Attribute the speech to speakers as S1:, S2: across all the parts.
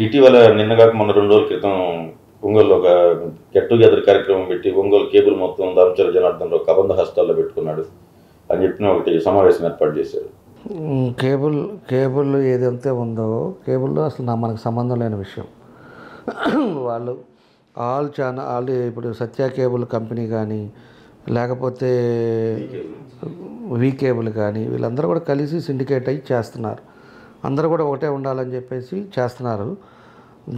S1: ఇటీవల నిన్నగాక మొన్న 2 రోజుల క్రితం ఒంగోలులో ఒక గెట్ టుగెదర్ కార్యక్రమం పెట్టి ఒంగోలు కేబుల్ మొత్తం దామచర్ల జనార్దనరావు కబంధ హస్తాల్లో పెట్టుకున్నాడు అని చెప్పిన ఒకటి సమావేశం ఏర్పాటు చేశారు.
S2: కేబుల్ ఏదైతే ఉందో కేబుల్లో అసలు మనకు సంబంధం లేని విషయం. వాళ్ళు ఆల్ ఇప్పుడు సత్య కేబుల్ కంపెనీ కానీ లేకపోతే వీ కేబుల్ కానీ వీళ్ళందరూ కూడా కలిసి సిండికేట్ అయ్యి చేస్తున్నారు. అందరూ కూడా ఒకటే ఉండాలని చెప్పేసి చేస్తున్నారు.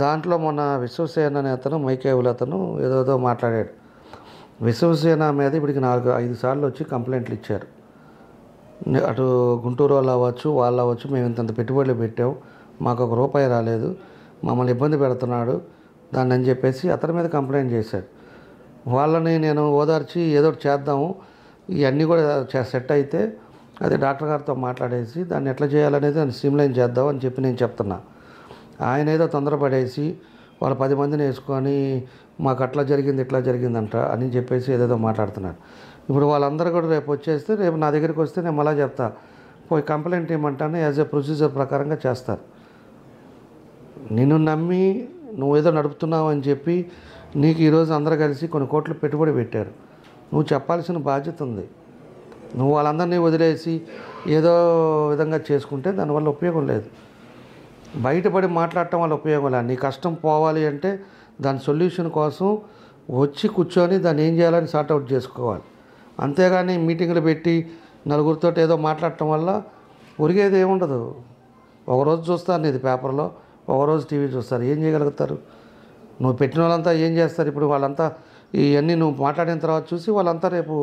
S2: దాంట్లో మొన్న విశ్వసేన అనే అతను మైకేబుల్ అతను ఏదో మాట్లాడాడు. విశ్వసేన మీద ఇప్పటికి 4-5 సార్లు వచ్చి కంప్లైంట్లు ఇచ్చారు. అటు గుంటూరు వాళ్ళు అవ్వచ్చు మేము ఇంత పెట్టుబడులు పెట్టాం, మాకు ₹1 రాలేదు, మమ్మల్ని ఇబ్బంది పెడుతున్నాడు దాన్ని అని చెప్పేసి అతని మీద కంప్లైంట్ చేశాడు. వాళ్ళని నేను ఓదార్చి ఏదో ఒకటి చేద్దాము, ఇవన్నీ కూడా సెట్ అయితే అది డాక్టర్ గారితో మాట్లాడేసి దాన్ని ఎట్లా చేయాలనేది దాన్ని స్ట్రీమ్లైన్ చేద్దాం అని చెప్పి నేను చెప్తున్నా. ఆయన ఏదో తొందరపడేసి వాళ్ళు 10 మందిని వేసుకొని మాకు అట్లా జరిగింది ఇట్లా జరిగిందంట అని చెప్పేసి ఏదేదో మాట్లాడుతున్నారు. ఇప్పుడు వాళ్ళందరూ కూడా రేపు వచ్చేస్తే రేపు నా దగ్గరికి వస్తే నేను మళ్ళీ చెప్తా, పోయి కంప్లైంట్ ఇవ్వమంటాను, యాజ్ ఏ ప్రొసీజర్ ప్రకారంగా చేస్తారు. నిన్ను నమ్మి నువ్వేదో నడుపుతున్నావు అని చెప్పి నీకు ఈరోజు అందరూ కలిసి కొన్ని కోట్లు పెట్టుబడి పెట్టారు. నువ్వు చెప్పాల్సిన బాధ్యత ఉంది. నువ్వు వాళ్ళందరినీ వదిలేసి ఏదో విధంగా చేసుకుంటే దానివల్ల ఉపయోగం లేదు. బయటపడి మాట్లాడటం వల్ల ఉపయోగం లేదు. నీ కష్టం పోవాలి అంటే దాని సొల్యూషన్ కోసం వచ్చి కూర్చొని దాన్ని ఏం చేయాలని సార్ట్అవుట్ చేసుకోవాలి. అంతేగాని మీటింగ్లు పెట్టి నలుగురితో ఏదో మాట్లాడటం వల్ల ఒరిగేది ఏముండదు. ఒకరోజు చూస్తారు నీది పేపర్లో, ఒకరోజు టీవీ చూస్తారు, ఏం చేయగలుగుతారు? నువ్వు పెట్టిన వాళ్ళంతా ఏం చేస్తారు? ఇప్పుడు వాళ్ళంతా ఇవన్నీ నువ్వు మాట్లాడిన తర్వాత చూసి వాళ్ళంతా రేపు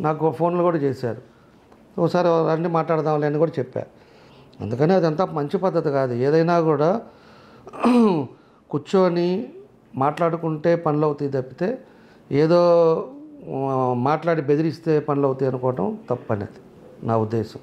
S2: నాకు ఫోన్లు కూడా చేశారు, ఒకసారి రండి మాట్లాడదాంలే అని కూడా చెప్పారు. అందుకని అదంతా మంచి పద్ధతి కాదు. ఏదైనా కూడా కూర్చొని మాట్లాడుకుంటే పనులు అవుతాయి తప్పితే ఏదో మాట్లాడి బెదిరిస్తే పనులు అవుతాయి అనుకోవటం తప్పనేది నా ఉద్దేశం.